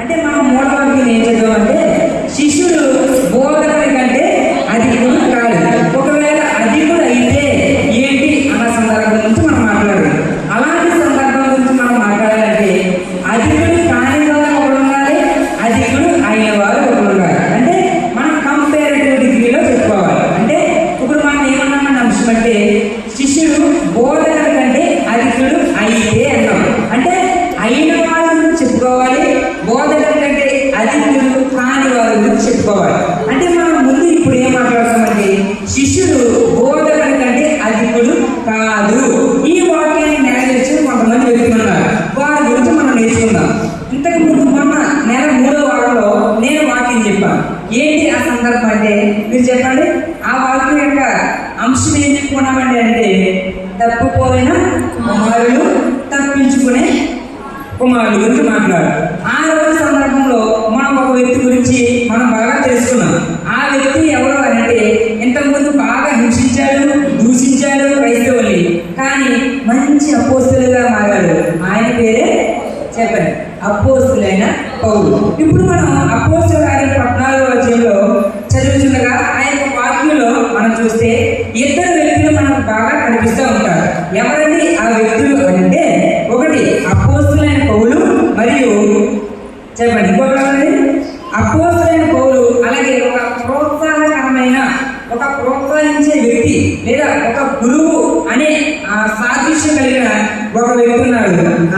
అంటే మనం మూఢవాక్యం ఏం చేద్దామంటే శిష్యుడు బోధకుడి కంటే అధికుడు కాదు. ఒకవేళ అధికుడు అయితే ఏంటి అన్న సందర్భం గురించి మనం మాట్లాడాలి. అలాంటి సందర్భం గురించి మనం మాట్లాడాలంటే అధికుడు కాని వారు ఒకడు ఉండాలి, అధికుడు అయిన వారు ఒకడు ఉండాలి. అంటే మనం కంపేరేటివ్ డిగ్రీలో చెప్పుకోవాలి. అంటే ఇప్పుడు మనం ఏమన్నామన్న అంశం అంటే శిష్యుడు బోధకుడి కంటే అధికుడు అయితే అన్నాం. అంటే అయిన వారి గురించి చెప్పుకోవాలి, బోధకుడి కంటే అధికుడు కాని వారి గురించి చెప్పుకోవాలి. అంటే మనం ముందు ఇప్పుడు ఏం మాట్లాడుతామంటే శిష్యుడు బోధకుడి కంటే అధికుడు కాదు. ఈ వాక్యాన్ని నెరవేర్చి కొంతమంది వ్యక్తులున్నారు, వారి గురించి మనం నేర్చుకుందాం. ఇంతకు ముందు మొన్న నెల 3వ వారంలో నేను వాక్యం చెప్పాను. ఏంటి ఆ సందర్భం అంటే మీరు చెప్పండి. ఆ వాక్యం యొక్క అంశం ఏం చెప్పుకున్నామండి అంటే తప్పిపోయిన కుమారులు తప్పించుకునే కుమారుడు గురించి మాట్లాడు. ఆ రోజు సందర్భంలో మనం ఒక వ్యక్తి గురించి మనం బాగా తెలుసుకున్నాం. ఆ వ్యక్తి ఎవరు అంటే ఇంతకుముందు బాగా హింసించాడు, దూషించాడు క్రైస్తవుల్ని, కానీ మంచి అపోస్తులుగా మారాడు. ఆయన పేరే చెప్పండి, అపోస్తులైన పౌలు. ఇప్పుడు మనం అపోస్తుల కార్యం 14వ అధ్యాయంలో చదువుతుండగా ఆ యొక్క వాక్యంలో మనం చూస్తే ఇద్దరు వ్యక్తులు మనకు బాగా కనిపిస్తూ ఉంటారు. ఎవరండి ఆ వ్యక్తులు అంటే ఒకటి అపోస్తులైన పౌలు మరియు చెప్పండి ఇంకొకటి అపోస్తులైన పౌలు. అలాగే ఒక ప్రోత్సాహకరమైన ఒక ప్రోత్సహించే వ్యక్తి లేదా ఒక గురువు అనే సాదృశ్యం కలిగిన ఒక వ్యక్తి ఉన్నాడు.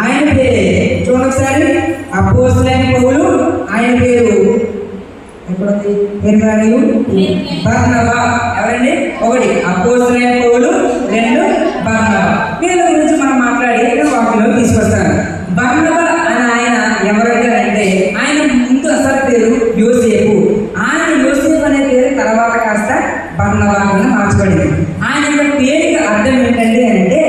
ఆయన పేరే చూడండి ఒకసారి, అపోస్తులైన పౌలు. ఆయన పేరు ఎప్పుడుంది? బర్నబా. ఎవరండి? ఒకటి అపోస్తులైన పౌలు, 2 బర్నబా. వీళ్ళ గురించి మనం మాట్లాడి వాక్యంలో తీసుకొస్తాను. బర్నబా అని ఆయన ఎవరంటే ఆయన ముందు అసలు పేరు యోసేపు. ఆయన యోసేపు అనే పేరు తర్వాత కాస్త బర్నబా కింద మార్చబడింది. ఆయన యొక్క పేరుకి అర్థం ఏంటంటే అంటే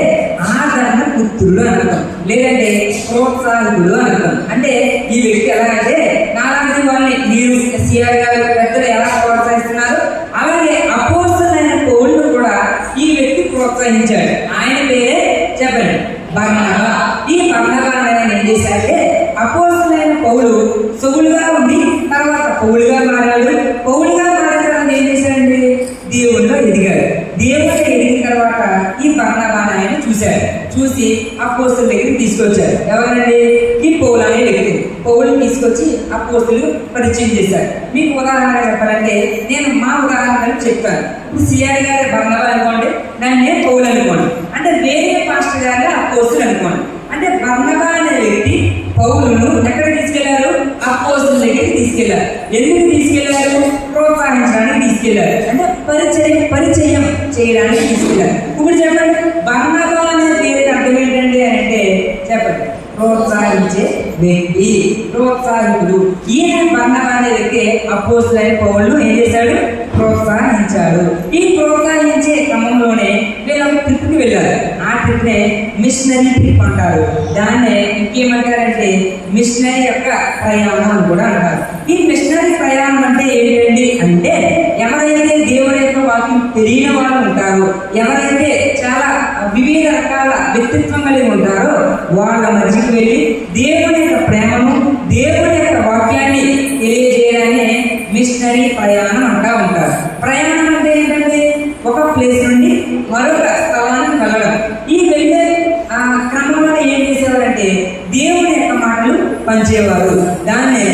ఆదరణ పుత్రుడు అని అర్థం, లేదంటే ప్రోత్సాహకుడు అని అర్థం. అంటే ఈ వ్యక్తి ఎలాగంటే నాలాంటి వాళ్ళని మీరు సిఆర్ గారు పెద్దలు ఎలా ప్రోత్సహిస్తున్నారు అలాగే అపోస్తలులైన పౌలును కూడా ఈ వ్యక్తి ప్రోత్సహించాడు. ఆయన పేరే చెప్పండి బర్నబా. ఈ బర్నబా ఆయన ఏం చేశారంటే అపోస్తలులైన పౌలు సౌలుగా ఉండి తర్వాత పౌలుగా మారాడు. పౌలుగా మారిన తర్వాత ఏం చేశాడండి? దేవుల్లో ఎదిగాడు. దేవుల్లో ఎదిగిన తర్వాత ఈ బర్నబా ఆయన చూశాడు. చూసి అపోస్తుల దగ్గరికి తీసుకొచ్చారు. ఎవరండి? ఈ పౌలు అనే వ్యక్తి. పౌలు తీసుకొచ్చి అపోస్తులు పరిచయం చేశారు. మీకు ఉదాహరణ చెప్పాలంటే నేను మా ఉదాహరణ చెప్తాను. ఇప్పుడు సిఆర్ గారి బర్నబా అనుకోండి, నన్నే పౌలు అనుకోండి. అంటే వేరే పాస్టర్ గారి అపోస్తులు అనుకోండి. అంటే బర్నబా అనే వ్యక్తి పౌలును ఎక్కడ తీసుకెళ్లారు? అపోస్తుల దగ్గరికి తీసుకెళ్లారు. ఎందుకు తీసుకెళ్లారు? ప్రోత్సహించడానికి తీసుకెళ్లారు. అంటే పరిచయం చేయడానికి తీసుకెళ్లారు. ఇప్పుడు చెప్పండి, బర్నబా అనే పేరుకి అర్థం ఏంటండి అంటే చెప్పండి ప్రోత్సహించే వ్యక్తి, ప్రోత్సాహకుడు. ఈయన బర్నబా అనే వ్యక్తి అపోస్తులైన పౌలును ఏం చేశాడు? ప్రోత్సహించాడు. ఈ ప్రోత్సహించే క్రమంలోనే వీళ్ళు ఒక ట్రిప్కి వెళ్ళారు. ఆ ట్రిప్నే మిషనరీ ట్రిప్ అంటారు. దాన్నే ఇంకేమంటారంటే మిషనరీ యొక్క ప్రయాణం అని కూడా అంటారు. ఈ మిషనరీ ప్రయాణం అంటే ఏంటండి అంటే ఎవరైతే దేవుని యొక్క వాక్యం తెలియని వాళ్ళు ఉంటారో, ఎవరైతే చాలా వివిధ రకాల వ్యక్తిత్వం కలిగి ఉంటారో వాళ్ళ మధ్యకి వెళ్ళి దేవుని యొక్క ప్రేమను, దేవుని యొక్క వాక్యాన్ని తెలియజేయడాన్ని మిషనరీ ప్రయాణం అంటూ ఉంటారు. ప్రయాణం అంటే ఏంటంటే ఒక ప్లేస్ నుండి మరొక స్థలానికి వెళ్ళడం. ఈ వెళ్ళే క్రమంలో ఏం చేసేవారంటే దేవుని యొక్క మాటలు పంచేవారు. దాన్నే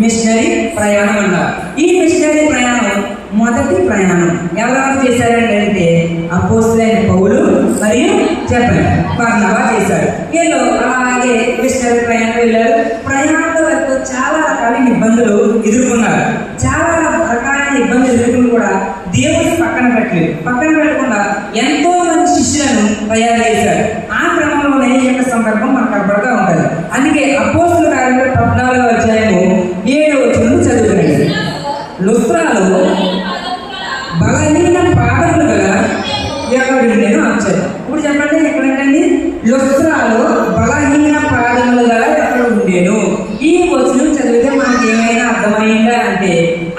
మిషనరీ ప్రయాణం అన్నారు. ఈ మిషనరీ ప్రయాణం మొదటి ప్రయాణం ఎవరెవరు చేశారంటే అపోస్తులైన పౌలు మరియు చెప్పండి బర్నబా చేశారు. వీళ్ళు అలాగే మిషనరీ ప్రయాణం వెళ్ళారు. ప్రయాణంలో వరకు చాలా రకాలైన ఇబ్బందులు ఎదుర్కొన్నారు. చాలా రకాలైన ఇబ్బందులు ఎదుర్కొని కూడా దేవుడిని పక్కన పెట్టకుండా ఎంతో మంది శిష్యులను తయారు చేశారు. ఆ క్రమంలోనే ఈ యొక్క సందర్భం మనకు కనబడుతూ ఉంటుంది. అందుకే అపోస్తుల కార్యంలో 14వ అధ్యాయము 7వ వచనం చదువుకునండి. లుస్త్రాలో బలహీన పాదములు గల ఎవరు నేను ఆశ్చర్యం. ఇప్పుడు చెప్పండి ఎక్కడండి? లుస్త్రాలో బలహీన పాదములు గల ఎక్కడ ఉండేను. ఈ వచనం చదివితే మనకి ఏమైనా అర్థమైందా అంటే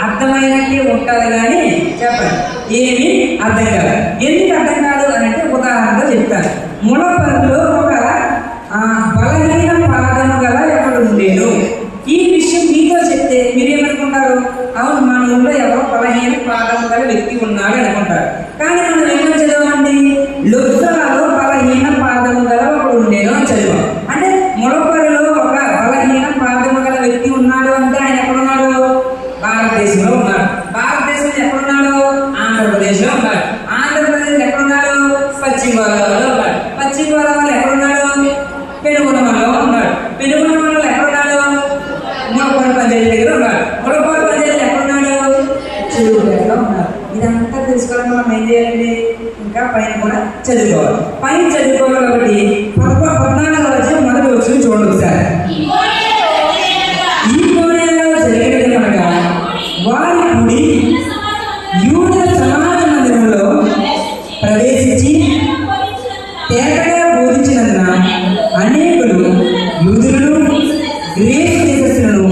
అర్థమైనట్టే ఉంటుంది కానీ చెప్పండి ఏమి అర్థం కాదు. ఎందుకు అర్థం కాదు అని అంటే ఉదాహరణగా చెప్తాను. మునపరులో ఒక బలహీన పాదము గల ఎక్కడ ఉండేను. ఈ విషయం అవును మన ఊళ్ళో ఎవరో బలహీన పాదం గల వ్యక్తి ఉన్నాడు అనుకుంటారు. కానీ మనం ఏమని చదవండి, లుస్త్రాలో బలహీన పాదం గల ఒకడు ఉండేను అని చదివాం. అంటే మొలపరిలో ఒక బలహీన పాదం గల వ్యక్తి ఉన్నాడు అంటే ఆయన ఎక్కడున్నాడు? భారతదేశంలో ఉన్నాడు. భారతదేశంలో ఎక్కడున్నాడు? ఆంధ్రప్రదేశ్లో ఉన్నాడు. ఆంధ్రప్రదేశ్ ఎక్కడున్నాడు? పశ్చిమ గోదావరిలో ఉన్నాడు. పశ్చిమ గోదావరిలో ఎక్కడున్నాడు? పెనుగొండలో ఉన్నాడు. పెనుగొండలో ఎక్కడున్నాడు? ములపూరు పంచాయతీ దగ్గర ఉన్నాడు. ములపూరు పంచాయతీ ఎక్కడున్నాడు? చెరువులో ఉన్నాడు. ఇదంతా తెలుసుకోవడానికి మనం ఏం చేయాలండి? ఇంకా పైన కూడా చదువుకోవాలి. పైన చదువుకోవాలి కాబట్టి 14వ అధ్యాయం మొదటి వచనం చూడండి ఒకసారి. ఈ కోణంలో జరిగేది అనగా వారి కుడి యూదుల సమాజ మందిరంలో ప్రవేశించి తేటగా బోధించినందున అనేకులు యూదులను గ్రీసు దేశస్థులను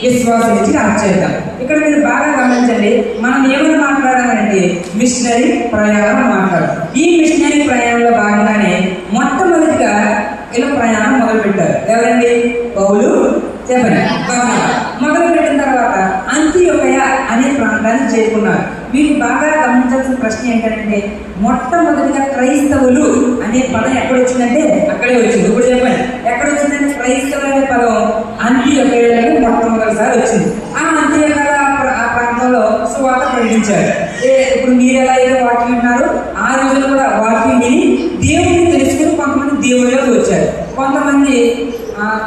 విశ్వాసించి ఆశ్చర్యం. ఇక్కడ మీరు బాగా గమనించండి, మనం ఏమని మాట్లాడాలంటే మిషనరీ ప్రయాణం మాట్లాడాలి. ఈ మిషనరీ ప్రయాణంలో భాగంగానే మొట్టమొదటిగా ఇలా ప్రయాణం మొదలుపెట్టారు. ఎవరండి? పౌలు, చెప్పండి, మొదలు పెట్టిన తర్వాత అంతియోకయ అనే ప్రాంతాన్ని చేరుకున్నారు. మీకు బాగా గమనించాల్సిన ప్రశ్న ఏంటంటే మొట్టమొదటిగా క్రైస్తవులు అనే పదం ఎక్కడ వచ్చిందంటే అక్కడే వచ్చింది. ఇప్పుడు చెప్పండి, ఎక్కడ వచ్చిందంటే క్రైస్తవులు అనే పదం అంతియోకయలో మొట్టమొదటిసారి వచ్చింది. ఆ అంతియోకయ ఆ ప్రాంతంలో సువార్త ప్రకటించారు. ఇప్పుడు మీరు ఎలా అయితే వాక్యం విన్నారు, ఆ రోజుల్లో కూడా వాక్యం విని దేవుడిని తెలుసుకుని కొంతమంది దేవుళ్ళలోకి వచ్చారు. కొంతమంది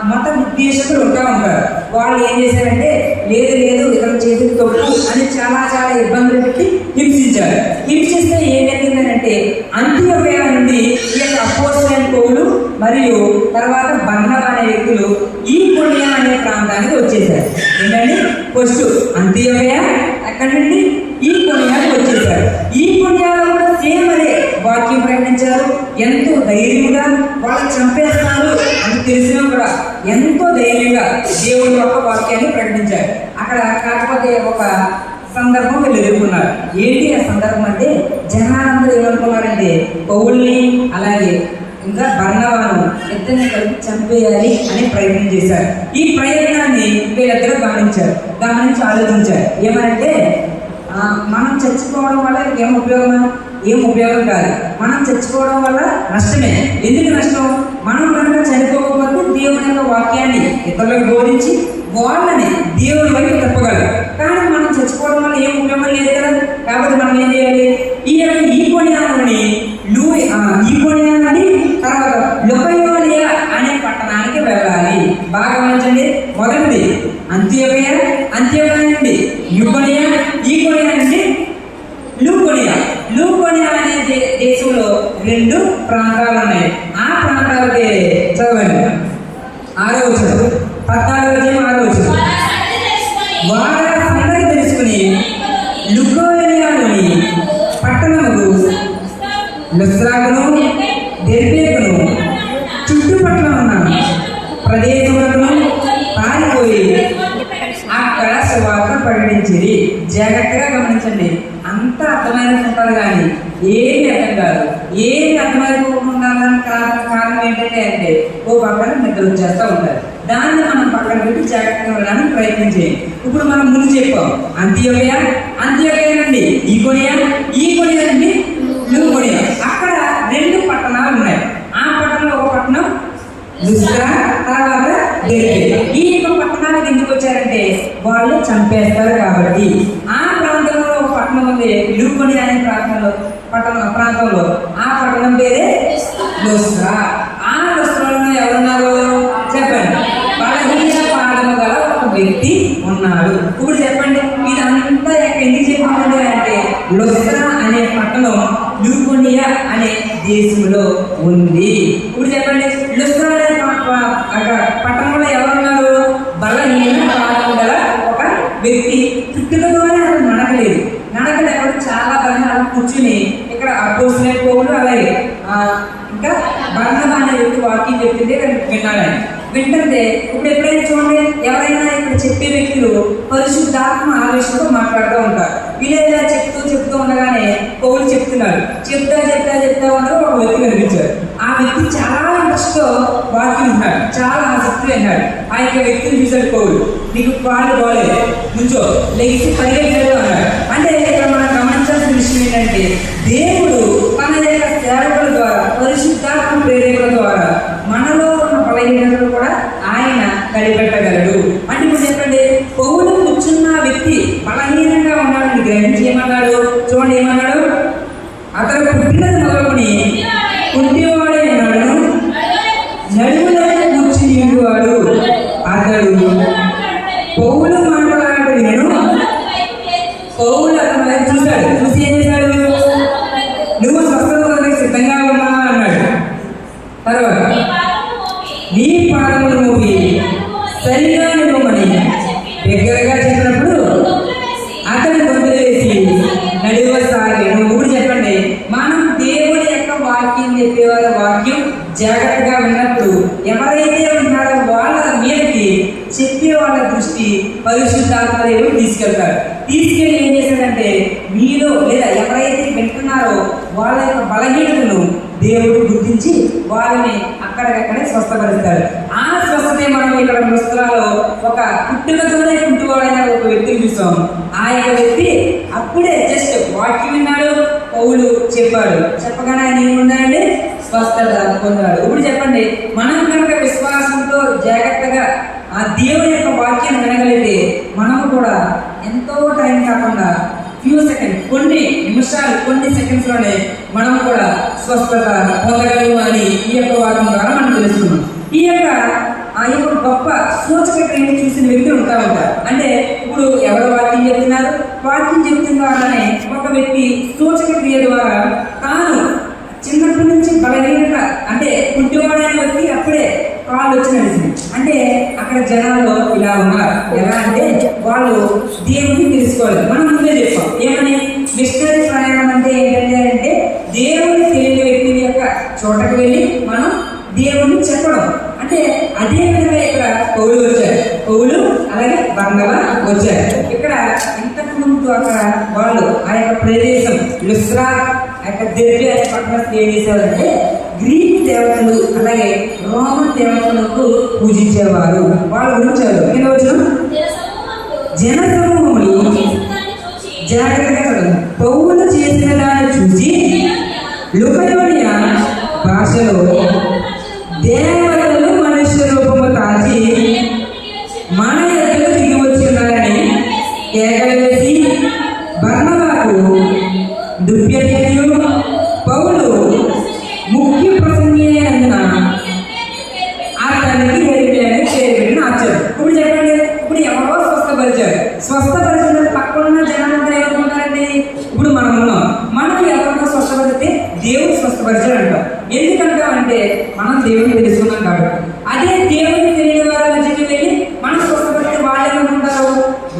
మత ఉద్దేశకులు ఉంటారు. వాళ్ళు ఏం చేశారంటే లేదు ఇక్కడ చేతికి తప్పు అని చాలా ఇబ్బందులు పెట్టి హింసించారు. హింసిస్తే ఏం జరిగిందంటే అంతియోకయ నుండి ఈ యొక్క అపోస్తలులైన పౌలు మరియు తర్వాత బర్నబా అనే వ్యక్తులు ఈ కొనియా అనే ప్రాంతానికి వచ్చేసారు. ఏంటంటే ఫస్ట్ అంతియోకయ, అక్కడి నుండి ఈ కొనియాకి వచ్చేసారు. ఈ కొనియాలో కూడా సేమ్ అదే వాక్యం ప్రకటించారు. ఎంతో ధైర్యంగా వాళ్ళు చంపేస్తారు అని తెలిసినా కూడా ఎంతో ధైర్యంగా దేవుడి యొక్క వాక్యాన్ని ప్రకటించారు. అక్కడ కాకపోతే ఒక సందర్భం వీళ్ళు ఎదుర్కొన్నారు. ఏంటి ఆ సందర్భం అంటే జనాలందరూ ఏమనుకున్నారంటే పౌల్ని అలాగే ఇంకా బర్నబాను ఇద్దరిని కలిపి చంపేయాలి అని ప్రయత్నం చేశారు. ఈ ప్రయత్నాన్ని వీళ్ళిద్దరూ గమనించి ఆలోచించారు. ఏమంటే మనం చచ్చిపోవడం వల్ల ఏం ఉపయోగం కాదు. మనం చచ్చిపోవడం వల్ల నష్టమే. ఎందుకు నష్టం? మనం కనుక చనిపోకపోతే దేవుని యొక్క వాక్యాన్ని ఇతరులకు బోధించి వాళ్ళని దేవుని వైపు తిప్పగలరు. కానీ మనం చచ్చిపోవడం వల్ల ఏం ఉపయోగం లేదు కదా. కాబట్టి మనం ఏం చేయాలి? ఈ కొనియా నుండి తర్వాత లుకయోనియా అనే పట్టణానికి వెళ్ళాలి. బాగా గమనించండి. మొదటిది అంతియోకయ నుండి యూకొనియా, ఈ కొనియా నుండి లూకోనియా అనే దేశంలో 2 ప్రాంతాలు ఉన్నాయి. ఆ ప్రాంతాలకి చదవండి 6వ వచనం, 14వ అధ్యాయం 6వ వచనం. వారి సంగతి తెలుసుకుని లుకోనియాలోని పట్టణముకు లుస్త్రాకును దెర్బేకును చుట్టుపక్కల ఉన్న ప్రదేశములను పారిపోయి అక్కడ సువార్త ప్రకటించింది. జాగ్రత్తగా గమనించండి. అంత అర్థమైనట్టుంటారు కానీ ఏమి అర్థం కాదు. ఏమి అర్థమైపోకుండా కారణం ఏంటంటే అంటే ఓ పక్కన నిద్ర వచ్చేస్తూ ఉంటారు. దాన్ని మనం పక్కన పెట్టి జాగ్రత్తగా వెళ్ళడానికి ప్రయత్నం చేయండి. ఇప్పుడు మనం ముందు చెప్పాం అంత్యోకయ నుండి ఈ కొనియా నుండి లుకోనియా. అక్కడ 2 పట్టణాలు ఉన్నాయి. ఆ పట్టణంలో ఒక పట్టణం లుస్త్రా, తర్వాత దెర్బే. ఈ పట్టణానికి ఎందుకు వచ్చారంటే వాళ్ళు చంపేస్తారు కాబట్టి. ఆ ప్రాంతంలో ఒక పట్టణం ఉంది లుకోనియా అనే ప్రాంతంలో ఆ పట్టణం పేరే లుస్త్రా. ఆ లుస్త్రాలో ఎవరున్నారు చెప్పండి? బలహీన పాదము గల ఒక వ్యక్తి ఉన్నాడు. ఇప్పుడు చెప్పండి, ఇదంతా ఎందుకు చెప్పండి అంటే లుస్త్రా అనే పట్టణం లుకోనియా అనే దేశంలో ఉంది. ఇప్పుడు చెప్పండి, లుస్త్రా అనే పట్టణంలో ఎవరున్నారు? బలహీన పాదము గల ఒక వ్యక్తి. పుట్టుకతోనే అసలు నడక లేకపోతే చాలా బలహీన కూర్చుని ఇక్కడ అపోస్తలులైన పౌలు అలాగే ఇంకా బర్నబా అనే వ్యక్తి వాక్యం చెప్తుంటే విన్నాడని వింటుంటే ఇప్పుడు ఎప్పుడైనా చూడండి, ఎవరైనా ఇక్కడ చెప్పే వ్యక్తులు పరిశుద్ధాత్మ ఆవేశంతో మాట్లాడుతూ ఉంటారు. ఇలా చెప్తూ ఉండగానే పౌలు చెప్తున్నాడు. చెప్తా ఉండగా ఒక వ్యక్తి కనిపించారు. ఆ వ్యక్తి చాలా ఇంట్రెస్ట్ తో వాక్యం ఉన్నాడు, చాలా ఆసక్తి అన్నాడు. ఆ యొక్క వ్యక్తిని చూశాడు పౌలు. నీకు కాళ్ళు బాగలేదు, నుంచో లెగిసి పరిగెత్తాడు అన్నాడు. అంటే ఇక్కడ మనం గమనించాల్సిన విషయం ఏంటంటే దేవుడు తన యొక్క సేవకుల ద్వారా, పరిశుద్ధాత్మ ప్రేరేపణ ద్వారా మనలో ఉన్న బలహీనతలు కూడా ఆయన కనిపెట్టగలడు. అంటే ఇప్పుడు చెప్పండి, పౌలు కూర్చున్న వ్యక్తి బలహీనంగా ఉన్నాడని గ్రహించి ఏమన్నాడు? చూడండి ఏమన్నాడు, అతడు పుట్టినది మొదలుకొని కుంటివాడే ఉన్నాడు, నడుములో కూర్చునివాడు. అతడు పౌలు మాట్లాడాడు, నేను పౌలు అతని వైపు చూశాడు, చూసి ఏం చేశాడు? నువ్వు స్వస్థత కొరకు సిద్ధంగా ఉన్నావా అన్నాడు. తర్వాత నీ పాదములు మోపి సరిగా నివ్వమని దగ్గరగా చెప్పినప్పుడు అతని గొంతులేసి నడివసాగాడు. ఇప్పుడు చెప్పండి, మనం దేవుడి యొక్క వాక్యం చెప్పేవారి వాక్యం జాగ్రత్తగా విన్నప్పుడు ఎవరైతే ఉన్నారో వాళ్ళ మీదకి చెప్పే వాళ్ళ దృష్టి పరిశుద్ధాత్మ దేవుడు తీసుకెళ్తాడు. తీసుకెళ్ళి ఏం చేశాడంటే, మీలో లేదా ఎవరైతే వింటున్నారో వాళ్ళ యొక్క బలహీనతను దేవుడు గుర్తించి వాళ్ళని అక్కడికక్కడే స్వస్థపరుస్తాడు. ఆ స్వస్థతే మనం ఇక్కడ పుస్తకాల్లో ఒక పుట్టుకతోనే కుంటువాడైన ఒక వ్యక్తిని చూస్తాం. ఆ యొక్క వ్యక్తి అప్పుడే జస్ట్ వాక్యం విన్నాడు, పౌలు చెప్పాడు, చెప్పగానే ఆయన ఏముందండి? స్వస్థత పొందాడు. ఇప్పుడు చెప్పండి, మనం కనుక విశ్వాసంతో జాగ్రత్తగా ఆ దేవుని యొక్క వాక్యం వినగలిగితే మనము కూడా ఎంతో టైం కాకుండా ఫ్యూ సెకండ్, కొన్ని నిమిషాలు, కొన్ని సెకండ్స్ లోనే మనం కూడా స్వస్థత పొందగలము అని ఈ యొక్క వాక్యం ద్వారా మనం తెలుసుకున్నాం. ఈ యొక్క గొప్ప సూచక క్రియను చూసిన వ్యక్తులు ఉంటారు. అంటే ఇప్పుడు ఎవరు వాక్యం చెప్తున్నారు? వాక్యం చెప్తున్న ద్వారానే ఒక వ్యక్తి సూచక క్రియ ద్వారా తాను చిన్నప్పటి నుంచి బలహీనత, అంటే కుంటివాడైన వ్యక్తి అప్పుడే కాళ్ళు వచ్చి నడిచింది. అంటే అక్కడ జనాలు ఇలా ఉన్నారు. ఎలా అంటే వాళ్ళు దేవుడిని తెలుసుకోవాలి. మనం ముందే చెప్పాం ఏమని, మిషనరీ ప్రయాణం అంటే ఏంటంటే అంటే దేవుడిని తెలియని వ్యక్తి యొక్క చోటకు వెళ్ళి మనం దేవుడిని చెప్పడం. అంటే అదే విధంగా ఇక్కడ పౌలు వచ్చారు, పౌలు అలాగే బర్నబా వచ్చారు. ఇక్కడ ఇంతకు ముందు అక్కడ వాళ్ళు ఆ యొక్క ప్రదేశం లుస్త్రా, ఆ యొక్క దెర్బే అనే పట్టణాన్ని ఏం చేసేవారంటే గ్రీక్ దేవతలు అలాగే రోమన్ దేవతలకు పూజించేవారు. వాళ్ళు ఉంచారు. కింద వచ్చిన జన సమూహములు జాగ్రత్తగా చదవండి. పౌలు చేసిన దాన్ని చూసి లుకయోనియ భాషలో దేవతలు మనుష్య రూపము తాచి మన ఎదురు దిగి వచ్చిన్నారని కేకవేసి బర్నబాకు దుర్వ్యక్తియు పౌలు ముఖ్య ప్రసంగి అయినందున అతనికి చేరిపెట్టిన ఆచారం. ఇప్పుడు చెప్పండి, ఇప్పుడు ఎవరో స్వస్థపరిచారు. స్వస్థపరిచిన పక్కన జనాలంతా ఏమనుకుంటారండి? ఇప్పుడు మనం ఉన్నాం, మనం ఎవరినో స్వస్థపరిస్తే దేవుడు స్వస్థపరిచాడు అంటాం. ఎందుకంటామంటే మనం దేవుడిని తెలుసుకున్నాం కాబట్టి. అదే దేవుడిని తెలియని వారి మధ్యకి వెళ్ళి మనం స్వస్థపరిస్తే వాళ్ళు ఏమనుకుంటారు?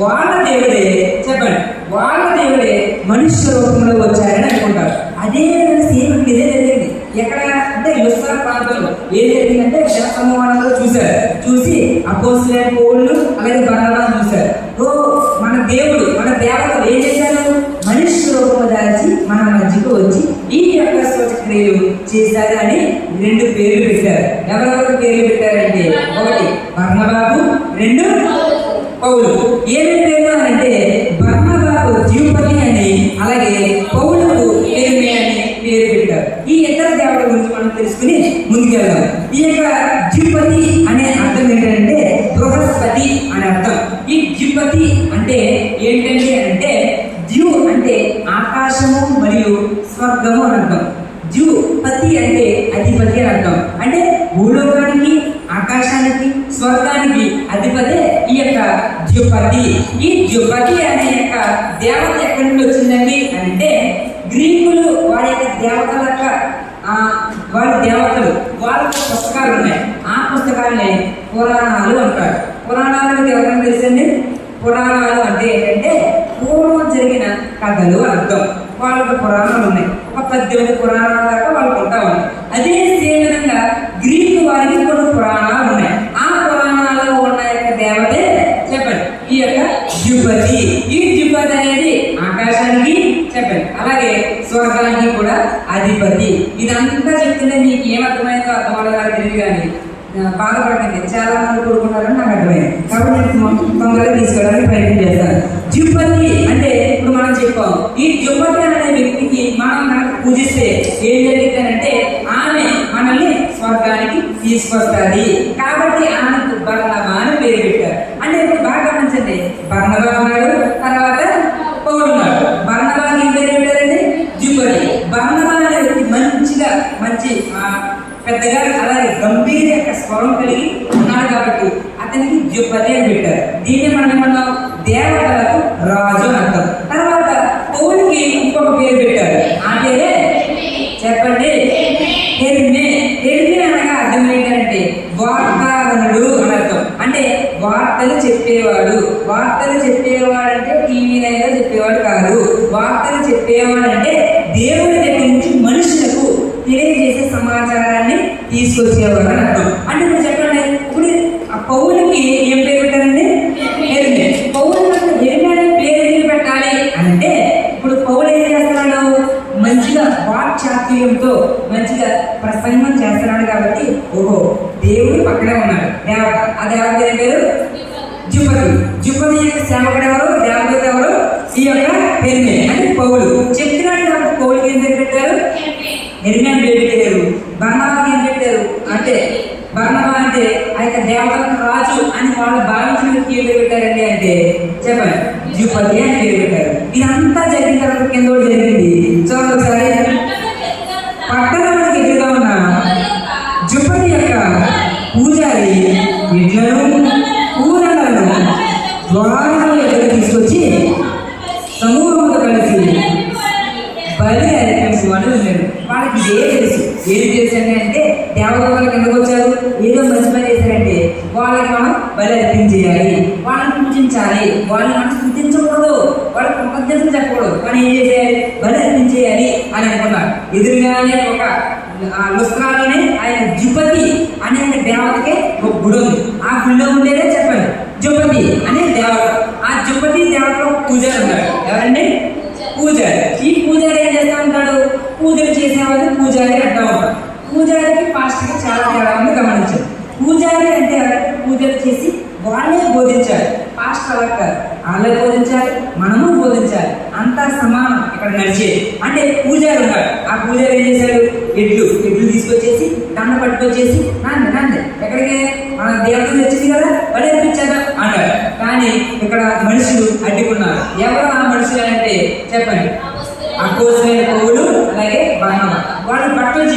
వాళ్ళ దేవుడే, చెప్పండి, వాళ్ళ దేవుడే మనుష్య రూపంలో వచ్చారని అనుకుంటారు. అదే సేమ్ ఇదే జరిగింది. ఎక్కడ అంటే లుస్త్రా ప్రాంతంలో ఏం జరిగిందంటే జన సమూహాలలో చూశారు. చూసి అపోస్తలులైన పౌలు అలాగే బర్నబాను చూశారు. మన దేవుడు, మన దేవతలు ఏం చేశారు? మనుష్య రూపంలో దాల్చి మన మధ్యకు వచ్చి ఈ యొక్క సూచక్రియలు చేశారు అని 2 పేర్లు పెట్టారు. ఎవరెవరికి పేర్లు పెట్టారంటే, ఒకటి బర్నబాకు, 2 పౌలు. ఏమేమి పేర్లు అంటే బర్నబాకు ద్యుపతి అని అలాగే పౌలుకు ఎర్మే అని పేరు పెట్టారు. ఈ ఇద్దరు దేవతల గురించి మనం తెలుసుకుని ముందుకెళ్దాం. ఈ యొక్క ద్యుపతి అనే అర్థం ఏంటంటే బృహస్పతి అనే అర్థం. ఈ ద్యుపతి అంటే ఏంటంటే అంటే ద్యు అంటే ఆకాశము మరియు స్వర్గము అని అర్థం. ద్యుపతి అంటే అధిపతి అని అర్థం. అంటే భూలోకానికి, ఆకాశానికి, స్వర్గానికి అధిపతి ఈ యొక్క ద్యుపతి. ఈ ద్యుపతి అనే యొక్క దేవత ఎక్కడి నుండి వచ్చిందండి అంటే గ్రీకులు వారి యొక్క దేవతల యొక్క వాళ్ళ దేవతలు వాళ్ళకి పుస్తకాలు ఉన్నాయి. ఆ పుస్తకాలనే పురాణాలు అంటారు. పురాణాలు ఎవరైనా తెలుసండి? పురాణాలు అంటే ఏంటంటే పూర్వం జరిగిన కథలు అర్థం. వాళ్ళకి పురాణాలు ఉన్నాయి. ఒక 18 పురాణాల దాకా వాళ్ళకు ఉంటా ఉన్నాయి. అదే విధంగా గ్రీకు వారికి కొన్ని పురాణాలు ఉన్నాయి. ఆ పురాణాలలో ఉన్న యొక్క దేవతే చెప్పండి ఈ యొక్క ద్యుపతి. ఈ ద్యుపతి అనేది ఆకాశానికి చెప్పండి అలాగే స్వర్గానికి కూడా అధిపతి. ఇదంతా చెప్తుంటే మీకు ఏమర్థమైందో అర్థమవుతుందో నాకు తెలియదు, కానీ బాధపడకండి. చాలా మంది కోరుకున్నారని నాకు అర్థమైంది. కాబట్టి తొందరగా తీసుకోవడానికి ప్రయత్నం చేస్తారు. జుపతి అంటే ఇప్పుడు మనం చెప్పాం, ఈ జుపతి అనే వ్యక్తికి మనం కనుక పూజిస్తే ఏం జరుగుతుందంటే ఆమె మనల్ని స్వర్గానికి తీసుకొస్తుంది. కాబట్టి ఆమెకు బర్నబా అని పేరు పెట్టారు. అంటే ఇప్పుడు బాగా గమనించండి, బర్నబా ఉన్నాడు, తర్వాత పౌలు ఉన్నాడు. బర్నబాకి ఏం పేరు పెట్టారండి? జుపతి. బర్నబా అనే వ్యక్తి మంచి పెద్దగా అలాగే గంభీర యొక్క స్వరం కలిగి ఉన్నాడు కాబట్టి అతనికి జుపతి అని పెట్టారు. దీన్ని మనం దేవతలకు రాజు అని అర్థం. తర్వాత పౌలుకి ఇంకొక పేరు పెట్టారు. ఆ పేరే చెప్పండి, హెర్మే. హెర్మే అనగా అర్థం ఏంటంటే వార్తావనుడు అని అర్థం. అంటే వార్తలు చెప్పేవాడు. వార్తలు చెప్పేవాడు అంటే టీవీలో చెప్పేవాడు కాదు. వార్తలు చెప్పేవాడు అంటే దేవుడి దగ్గర నుంచి మనుషులకు తెలియజేసే సమాచారాన్ని తీసుకొచ్చేవాడు అని అర్థం. అంటే మీరు చెప్పండి, ఇప్పుడు ఆ పౌలుకి ఏం పేరు పెట్టారండి? హెర్మే. పౌలు హెర్మే అనే పేరు ఎందుకు పెట్టాలి అంటే, ఇప్పుడు పౌలు ఏం చేస్తున్నాడు? మంచిగా వాక్చాతుర్యంతో మంచిగా ప్రసంగం చేస్తున్నాడు కాబట్టి ఓహో దేవుడు పక్కనే ఉన్నాడు. దేవత, ఆ దేవత ఏం పేరు? జుపతి. జుపతి యొక్క సేవకుడు ఎవరు? దేవత ఎవరు? ఈ యొక్క హెర్మే అంటే పౌలు చెప్తున్నాడు కాబట్టి పౌలుకి ఏం పేరు పెట్టారు? హెర్మే అని పేరు పెట్టారు. బర్నబాకి ఏం పెట్టారు అంటే, బర్నబా అంటే ఆ యొక్క దేవతలకు రాజు అని వాళ్ళు భావించిన వ్యక్తి ఏం పేరు పెట్టారండి అంటే చెప్పండి, జుపతి అని పేరు పెట్టారు. ఇదంతా జరిగిన తర్వాత కింద జరిగింది చూడండి ఒకసారి. పట్టణానికి ఎదురుగా ఉన్న జుపతి యొక్క పూజారి ఎడ్లను కూరలను ద్వారాల ఎదురు తీసుకొచ్చి సమూహంతో కలిసి బలి అర్పించమని ఉన్నాడు. వాళ్ళకి ఏం తెలుసు అంటే దేవతల కిందకు వచ్చారు, ఏదో మంచి పని చేశారంటే వాళ్ళకి మనం బలి అర్పించేయాలి, వాళ్ళని పూజించాలి, వాళ్ళని మనం స్థుతించకూడదు, వాళ్ళకి కృతజ్ఞతలు చెప్పకూడదు, కానీ ఏం చేసేయాలి? బలి అర్పించేయాలి అని అనుకున్నారు. ఎదురుగానే ఒక లుస్త్రాలోనే ఆయన జుపతి అనే దేవతకి ఒక గుడి ఉంది. ఆ గుడిలో ఉండేదే చెప్పండి జుపతి అనే దేవత. ఆ జుపతి దేవతలో పూజారి ఉన్నారు. ఎవరండి? పూజారి. ఈ పూజారి ఏం చేస్తా ఉంటాడు? పూజలు చేసేవాళ్ళు పూజారి అంటా ఉంటాడు. పూజారికి పాస్టర్కి చాలా తేడా ఉంది, గమనించారు. పూజారి అంటే పూజలు చేసి వాళ్ళే బోధించాలి. పాస్టర్ అలా కాదు, వాళ్ళే బోధించాలి, మనము బోధించాలి, అంతా సమానం ఇక్కడ నడిచేది. అంటే పూజారి ఉన్నాడు. ఆ పూజారి ఏం చేశాడు? ఎడ్లు తీసుకొచ్చేసి దండ పట్టుకొచ్చేసి నాండి ఎక్కడికి మన దేవతలు వచ్చింది కదా వాళ్ళు అర్పించేద్దాం అన్నాడు. కానీ ఇక్కడ మనుషులు అడ్డుకున్నారు. ఎవరు ఆ మనుషులు అంటే చెప్పండి, అపోస్తలులైన పౌలు అలాగే బర్నబా. వాళ్ళు బట్టలు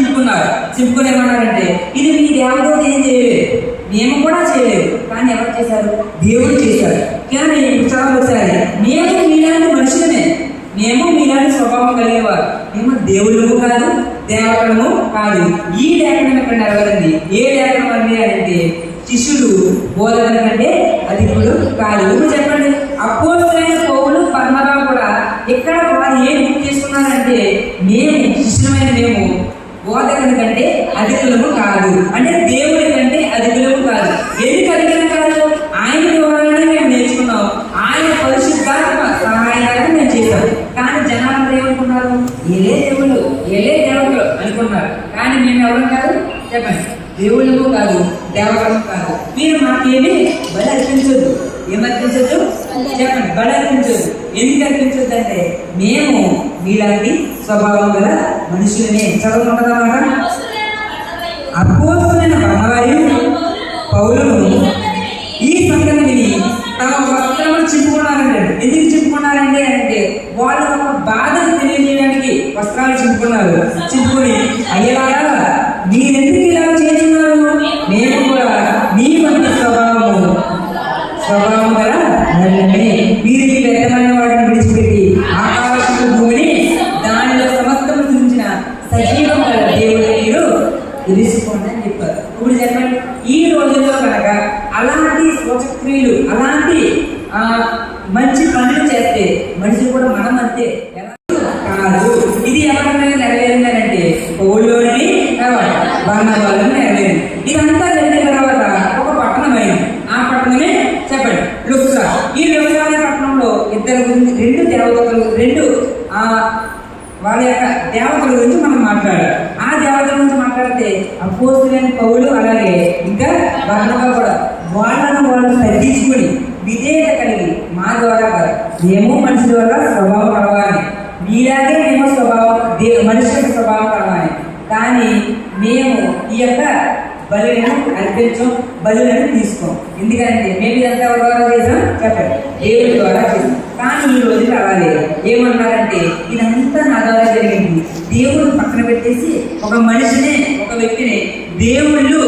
చింపుకుని ఏమన్నారంటే ఇది మీ దేవత ఏం చేయలేదు, మేము కూడా చేయలేదు, కానీ ఎవరు చేశారు? దేవుడు చేశారు. కానీ చాలా ఒకసారి మేము మీలాంటి మనుషులమే, మేము మీలాంటి స్వభావం కలిగేవారు, మేము దేవుళ్ళము కాదు, దేవతలము కాదు. ఈ లేఖనం ఇక్కడ నెరవేరింది. ఏ లేఖనం అండి అంటే శిష్యులు బోధన కంటే అధికులు కాదు. ఇప్పుడు చెప్పండి, అపోస్తలులైన పౌలు బర్నబా కూడా ఇక్కడ వారు ఏం గుర్తు చేసుకున్నారంటే మేము శిష్యులమైన మేము బోధకుని కంటే అధికులము కాదు. అంటే దేవుడి కంటే అధికులము కాదు. ఎందుకు అధికులం కాదు? ఆయన వివరాలని మేము నేర్చుకున్నాం, ఆయన పరిశుద్ధాత్మ సహాయాన్ని మేము చేశాం. కానీ జనాలు ఏమనుకున్నారు? ఏలే దేవుళ్ళు, ఏలే దేవతలు అనుకున్నారు. కానీ మేము ఎవరు కాదు? చెప్పండి, దేవుళ్ళము కాదు, దేవతము కాదు. మీరు మాకేమి బలి అర్పించొద్దు. ఏమర్పించొద్దు? చెప్పండి, బలి అర్పించొద్దు. ఎందుకు అర్పించొద్దు అంటే మేము మీలాంటి స్వభావం గల మనుషులనే. చదవకుంటున్నమాట. అపోస్తలులైన బర్నబాయు పౌలును ఈ సంగతి విని తమ వస్త్రములు చింపుకున్నారంటే, ఎందుకు చింపుకున్నారంటే అంటే వాళ్ళు ఒక బాధను తెలియజేయడానికి వస్త్రాలు చింపుకుని అయ్యలాగా మీరెందుకు ఇలా చేస్తున్నారు? మేము కూడా మీ వంటి స్వభావం గల మీరు ఈ వ్యక్తమైన వాటిని విడిచిపెట్టి ఆకాశపు భూమిని దానిలో సమస్తము సృష్టించిన సజీవం గల దేవుడు మీరు తెలుసుకోండి అని చెప్పారు. ఇప్పుడు చెప్పండి, ఈ రోజుల్లో కనుక అలాంటి సూచక్రియలు అలాంటి మంచి పనులు చేస్తే మనిషి కూడా మనం అంతే కాదు. ఇది ఎవరైనా నెరవేరిందనంటే పౌలులోని తర్వాత బర్నబాలో నెరవేరింది. ఇదంతా జరిగిన తర్వాత ఒక పట్టణం అయింది. ఆ పట్టణమే చెప్పండి లుస్త్రా. ఈ లుస్త్రా అనే పట్టణంలో రెండు దేవతలు వాళ్ళ యొక్క దేవతల గురించి మనం మాట్లాడాలి. ఆ దేవతల గురించి మాట్లాడితే అపోస్తలులైన పౌలు అలాగే ఇంకా బర్నబా కూడా వాళ్ళను వాళ్ళు తగ్గించుకుని విధేయత కలిగి మా ద్వారా కాదు, మేము మనిషి ద్వారా స్వభావం కలవాలి, మీలాగే మేము మనిషి యొక్క స్వభావం కలవాలి. కానీ మేము ఈ యొక్క బలులను అర్పించం, బలులను తీసుకోం. ఎందుకంటే మేము ఇదంతా ఎవరి ద్వారా చేసాం చెప్పండి, దేవుడి ద్వారా చేసాం. కానీ ఈ రోజులు అలా లేదు. ఏమన్నారంటే ఇదంతా నా ద్వారా జరిగింది, దేవుడు పక్కన పెట్టేసి ఒక మనిషిని, ఒక వ్యక్తిని దేవుళ్ళు,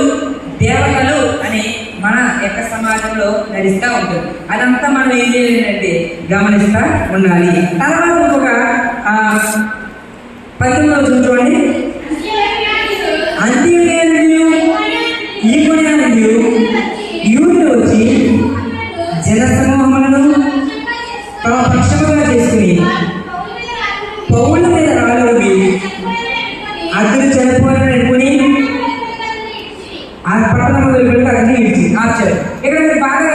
దేవతలు అని మన యొక్క సమాజంలో నడుస్తూ ఉంటుంది. అదంతా మనం ఏం చేయాలంటే గమనిస్తూ ఉండాలి. తర్వాత ఒక 19 చూడండి. యూదులు వచ్చి జనసమూహములను తమ పక్షముగా చేసుకుని పౌల మీద రాళ్ళవి అతను చనిపోయాలని అనుకుని ఆ పట్టణంలో అతన్ని ఇచ్చి ఆచారు. ఇక్కడ మీరు బాగా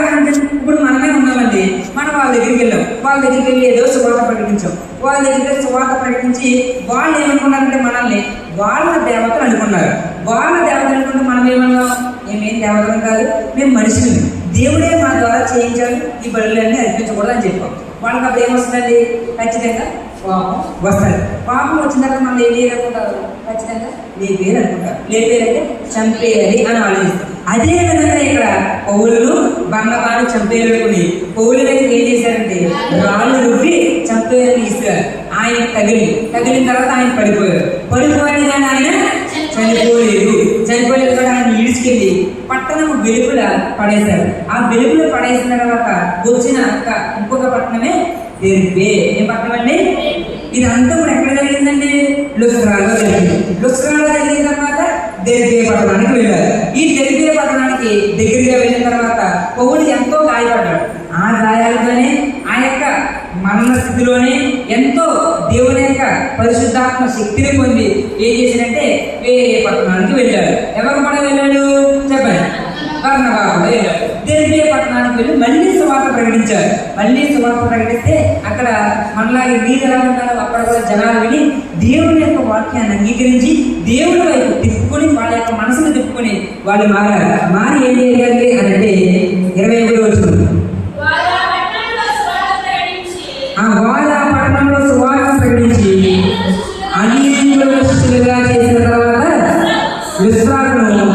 ఇప్పుడు మనమే ఉన్నామండి, మనం వాళ్ళ దగ్గరికి వెళ్ళాం, వాళ్ళ దగ్గరికి వెళ్ళి ఏదో సువార్త ప్రకటించాం. వాళ్ళ దగ్గర సువార్త ప్రకటించి వాళ్ళు ఏమనుకున్నారంటే మనల్ని వాళ్ళ దేవతలు అనుకున్నారు. వాళ్ళ దేవతలు అనుకుంటే మనం ఏమన్నాం, మేమేం దేవతలు కాదు, మేము మనుషులు, దేవుడే మా ద్వారా చేయించాలి, ఈ బడులన్నీ అర్పించకూడదు అని చెప్పాం. వాళ్ళకి అప్పుడు ఏమొస్తుందండి, ఖచ్చితంగా పాపం వస్తుంది. పాపం వచ్చిన తర్వాత మనం ఏం చేయాలనుకుంటారు, ఖచ్చితంగా లేపేయాలి అనుకుంటారు. లేపేయాలంటే చంపేయాలి అని ఆలోచిస్తాం. అదే విధంగా ఇక్కడ పౌలు బంగబాను చంపేయాలనుకుని పౌలు దగ్గర ఏం చేశారంటే రాళ్ళు రుబ్బి చంపేయాలని ఇస్తారు. ఆయన తగిలిన తర్వాత ఆయన పడిపోయాడు కానీ ఆయన చనిపోలేదు కూడా ఆయన ఈడ్చుకెళ్ళి పట్టణం వెలుగుల పడేశారు. ఆ వెలుగులో పడేసిన తర్వాత వచ్చిన ఇంకొక పట్టణమే దెర్బే. ఏం పట్టణం అండి? ఇదంతా కూడా ఎక్కడ జరిగిందండి? లుస్త్రాలో జరిగింది. లుస్త్రాలో జరిగిన తర్వాత దెర్బే పట్టణానికి వెళ్ళారు. ఈ దెర్బే పట్టణానికి దగ్గరగా వెళ్ళిన తర్వాత పౌలు ఎంతో గాయపడ్డాడు. ఆ గాయాలతోనే ఆ యొక్క మరణ స్థితిలోనే ఎంతో దేవుని యొక్క పరిశుద్ధాత్మ శక్తిని పొంది ఏం చేశాడంటే వేరే పట్టణానికి వెళ్ళాడు. ఎవరు కూడా వెళ్ళాడు చెప్పండి, బర్నబా కూడా వెళ్ళాడు. దెర్బే పట్టణానికి వెళ్ళి మళ్ళీ సువార్త ప్రకటించారు. మళ్ళీ సువార్త ప్రకటిస్తే అక్కడ మనలాగే మీరు ఎలా ఉంటారో అక్కడ కూడా జనాలు విని దేవుని యొక్క వాక్యాన్ని అంగీకరించి దేవుడి వైపు తిప్పుకొని వాళ్ళ యొక్క మనసును తిప్పుకొని వాళ్ళు మారారు. మారి ఏం చేయాలి అని అంటే 21వ వచనం, వాళ్ళ పట్టణంలో సువార్త ప్రకటించి అన్యుల శిష్యులుగా చేసిన తర్వాత లుస్త్రాను,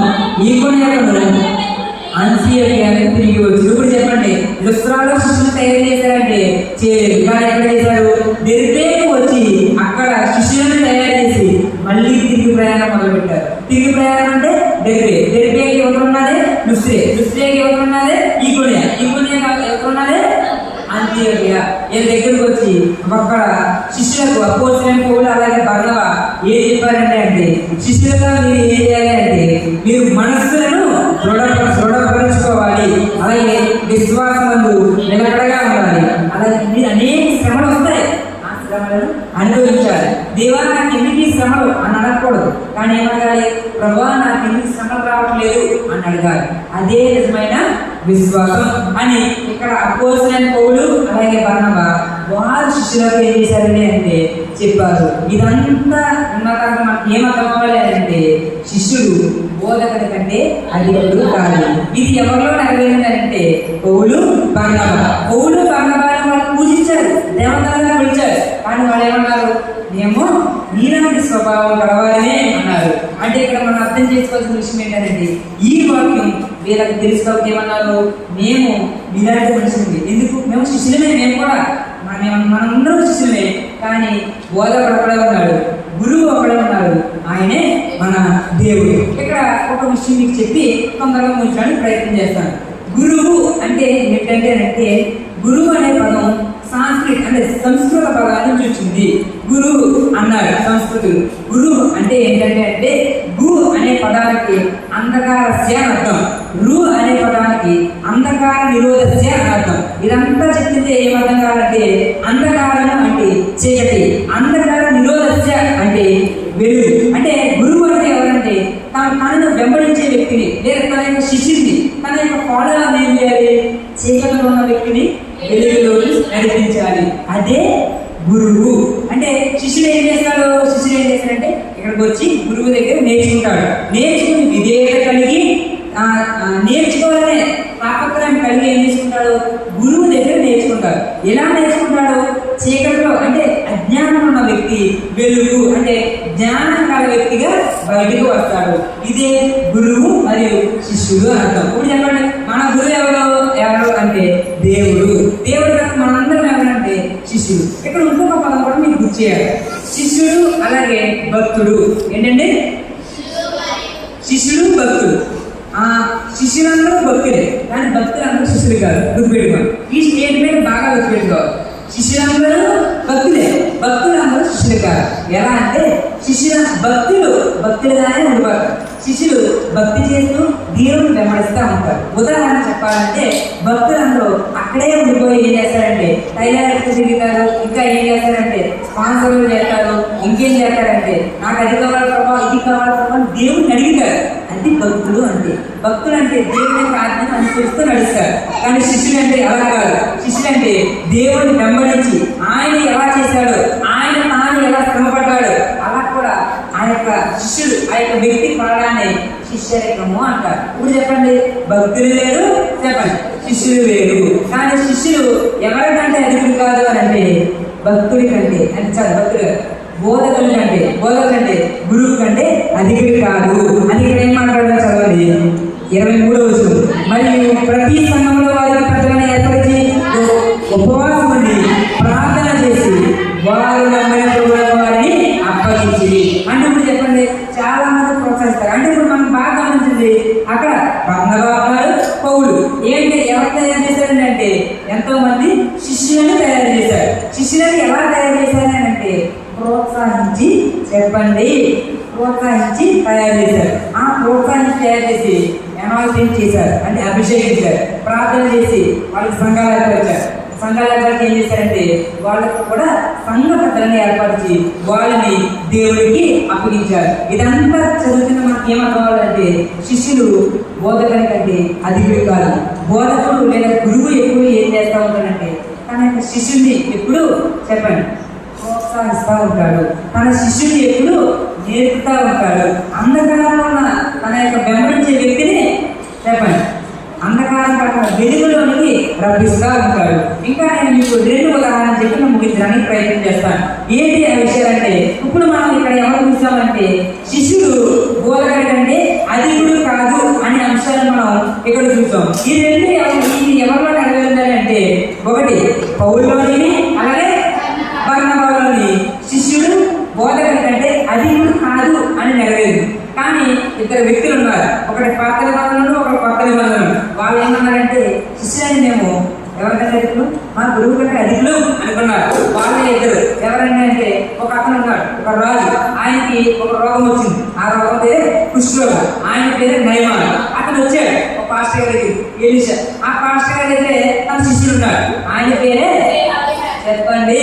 ఈకొనియను, అంతియోకియాకు తిరిగి వచ్చి. ఇప్పుడు చెప్పండి, లుస్త్రాలో శిష్యులు తయారు చేశారంటే చేయలేదు. కానీ ఎక్కడ చేశారు? దెర్బేకు వచ్చి అక్కడ శిష్యులను తయారు చేసి మళ్ళీ తిరిగి ప్రయాణం మొదలుపెట్టారు. తిరిగి ప్రయాణం అంటే దెర్బేకి ఎవరున్నదే లుస్త్రేకి ఎవరున్నదే ఈకొనియా ఎవరున్నదే అంతియోకియా. వీళ్ళ దగ్గరకు వచ్చి అక్కడ శిష్యులకు అపోస్తలులైన పౌలు అలాగే బర్నబా ఏం చెప్పారంటే అంటే శిష్యులుగా మీరు ఏం చేయాలి అంటే మీరు మనస్సులను దృఢపరుచుకోవాలి, అలాగే విశ్వాసమందు నిలకడగా ఉండాలి. అలాగే మీరు అనేక శ్రమలు వస్తాయి, ఆ శ్రమలను అనుభవించాలి. దేవా నాకు ఎందుకు శ్రమలు అని అడగకూడదు, కానీ ఏమడగాలి, ప్రభువా నాకు ఎందుకు శ్రమలు రావట్లేదు అని అడగాలి. అదే నిజమైన విశ్వాసం అని ఇక్కడ అపోస్తలులైన పౌలు అలాగే బర్నబా వారు శిష్యులకు ఏం చేశారండి అంటే చెప్పారు. ఇదంతా ఉన్నతంగా మనకు ఏమర్థం అవ్వాలి అంటే శిష్యుడు బోధకుడి కంటే అధికుడు కాదు. ఇది ఎవరిలో నెరవేరిందంటే పౌలు బర్నబాను వాళ్ళు పూజించారు, దేవతలుగా పిలిచారు. కానీ వాళ్ళు ఏమన్నారు, మేము నీలాంటి స్వభావం కలవాలనే అన్నారు. అంటే ఇక్కడ మనం అర్థం చేసుకోవాల్సిన విషయం ఏంటంటే ఈ వాక్యం వీళ్ళకి తెలుసుకోవాలి. ఏమన్నారు, మేము మీలాంటి మనుషులు, ఎందుకు మేము శిష్యులమే, మేము కూడా మనం అందరూ శిష్యులమే. కానీ బోధకుడు ఒకడే ఉన్నాడు, గురువు ఒకడే ఉన్నాడు, ఆయనే మన దేవుడు. ఇక్కడ ఒక విషయం మీకు చెప్పి తొందరగా ముగించడానికి ప్రయత్నం చేస్తాను. గురువు అంటే ఏంటంటే గురువు అనే పదం సంస్కృత పదాల నుంచి వచ్చింది. గురువు అన్నారు సంస్కృతులు. గురువు అంటే ఏంటంటే గు అనే పదానికి అంధకారస్య అని అర్థం, రు అనే పదానికి అంధకార నిరోధస్య అని అర్థం. ఇదంతా చెప్తే ఏమర్థం కావాలంటే అంధకారం అంటే చీకటి, అంధకార నిరోధస్య అంటే వెలుగు. అంటే గురువు అంటే ఎవరంటే తనను వెంబడించే వ్యక్తిని లేదా తన యొక్క శిష్యుని, తన యొక్క ఫాలోవర్ని ఏం చేయాలి, చీకటిలో ఉన్న వ్యక్తిని వెలుగులోకి నడిపించాలి. అదే గురువు. అంటే శిష్యుడు ఏం చేస్తాడంటే ఇక్కడికి వచ్చి గురువు దగ్గర నేర్చుకుంటాడు. నేర్చుకుని విధేయత కలిగి నేర్చుకోవాలనే కలిగి ఏం చేసుకుంటాడు? గురువు దగ్గర నేర్చుకుంటాడు. ఎలా నేర్చుకుంటాడు? చీకటిలో అంటే అజ్ఞానం ఉన్న వ్యక్తి వెలుగు అంటే జ్ఞానం గల వ్యక్తిగా బయటకు వస్తాడు. ఇదే గురువు మరియు శిష్యుడు అని అర్థం. ఇప్పుడు చెప్పండి, మన గురువు ఎవరు అంటే దేవుడు. దేవుడు కనుక మనందరం ఎవరంటే శిష్యుడు. ఇక్కడ ఇంకొక పదం కూడా మీకు గుర్తు చేయాలి. శిష్యుడు అలాగే భక్తుడు. ఏంటంటే శిష్యుడు భక్తుడు. శిష్యులందరూ భక్తులే, కానీ భక్తులు అందరూ శిష్యులు కాదు. గుర్తుపెట్టుకోవాలి. ఈ స్టేట్మెంట్ బాగా గుర్తుపెట్టుకోవాలి. శిష్యులందరూ భక్తులే, భక్తులు అందరూ శిష్యులు కాదు. ఎలా అంటే భక్తులుగానే ఉండిపోతారు. శిష్యులు భక్తి చేస్తూ దేవుని వెంబడిస్తూ ఉంటారు. ఉదాహరణ చెప్పాలంటే భక్తులందరూ అక్కడే ఉండిపోయి ఏం చేస్తారంటే టైలర్కి తిరుగుతారు. ఇంకా ఏం చేస్తారంటే స్పాన్సర్లు చేస్తారు. ఇంకేం చేస్తారంటే నాకు అది కావాలి ప్రభావ, ఇది కావాలి ప్రభావ దేవుని అడుగుతారు. అది భక్తులు అంటే. భక్తులు అంటే దేవుని యొక్క ఆజ్ఞను అనుసరిస్తూ నడుస్తారు. కానీ శిష్యులు అంటే అలా కాదు. శిష్యులు అంటే దేవుడిని వెంబడించి ఆయన ఎలా చేశాడు, ఆయన తాను ఎలా శ్రమపడ్డాడు అలా కూడా ఆ యొక్క శిష్యుడు ఆ యొక్క వ్యక్తి పడడాన్ని శిష్యరికము అంటారు. ఇప్పుడు చెప్పండి, భక్తులు వేరు, చెప్పండి శిష్యులు వేరు. కానీ శిష్యులు ఎవరికంటే అధికులు కాదు అని అంటే భక్తుడి కంటే అంటే చాలు భక్తులు బోధకుల కంటే గురువు కంటే అధికుడు కాదు అని ఇక్కడ ఏం మాట్లాడదా చదవండి 23వ వచనం. మరియు ప్రతి సంఘంలో వారికి పెద్దలను ఏర్పరిచి ఉపవాసం ఉండి ప్రార్థన చేసి వారు నమ్మిన వారిని అప్పగించి. అంటే ఇప్పుడు చెప్పండి, చాలా మంది ప్రోత్సహిస్తారు. అంటే ఇప్పుడు మనం బాగా గమనించింది అక్కడ బర్నబాబు పౌలు ఏంటి ఎవరు తయారు చేశారండి అంటే ఎంతో మంది శిష్యులను తయారు చేశారు. శిష్యులను ఎలా తయారు చేశారని అంటే ప్రోత్సహించి, చెప్పండి ప్రోత్సహించి తయారు చేశారు. ఆ ప్రోత్సహించి తయారు చేసి అనాలిసిస్ చేశారు, అంటే అభిషేకించారు. ప్రార్థన చేసి వాళ్ళకి సంఘాలు ఏర్పరిచారు. సంఘాలు ఏర్పరిచి ఏం చేశారంటే వాళ్ళకు కూడా సంఘ పెద్దలను ఏర్పరిచి వాళ్ళని దేవుడికి అప్పగించారు. ఇదంతా చదువుతున్న మనకి ఏమనుకోవాలంటే శిష్యులు బోధకుని కంటే అధికుడు కాదు. బోధకుడు లేదా గురువు ఎప్పుడు ఏం చేస్తూ ఉంటాడంటే తన యొక్క శిష్యుడిని ఎప్పుడు చెప్పండి ప్రోత్సహిస్తూ ఉంటాడు. తన శిష్యుడిని ఎప్పుడు నేర్పుతూ ఉంటాడు. అంధకారంలో ఉన్న తన యొక్క వెంబడించే వ్యక్తిని చెప్పండి అంధకారం కాకుండా వెలుగులోనికి రప్పిస్తూ ఉంటాడు. ఇంకా నేను మీకు 2 ఉదాహరణ చెప్పి ముగించడానికి ప్రయత్నం చేస్తాను. ఏంటి ఆ విషయాలంటే ఇప్పుడు మనం ఇక్కడ ఎవరు చూసామంటే శిష్యుడు బోధకుడి కంటే అధికుడు కాదు అనే అంశాలను మనం ఇక్కడ చూసాం. ఈ 2 ఎవరిలో నెరవేరుందంటే ఒకటి పౌలులోని అలాగే బర్నబాలోని శిష్యుడు బోధకుడి కంటే అధికుడు కాదు అని నెరవేరు. కానీ 2 వ్యక్తులు ఉన్నారు, ఒకటి పాత నిబంధనలు, ఒకటి కొత్త నిబంధనలు. వాళ్ళు ఏమన్నారంటే శిష్యులని మేము ఎవరికంటే అధికులు, మా గురువు కంటే అధికులు అనుకున్నారు. వాళ్ళే 2 ఎవరంటే అంటే ఒక అతను ఉన్నాడు, ఒక రాజు. ఆయనకి ఒక రోగం వచ్చింది. ఆ రోగం పేరే కుష్ఠరోగం. ఆయన పేరు నయమాన్. అతను వచ్చాడు ఒక పాస్టర్ గారి దగ్గరికి, ఎలీషా. ఆ పాస్టర్ గారి దగ్గర తన శిష్యుడు ఉన్నాడు. ఆయన పేరే చెప్పండి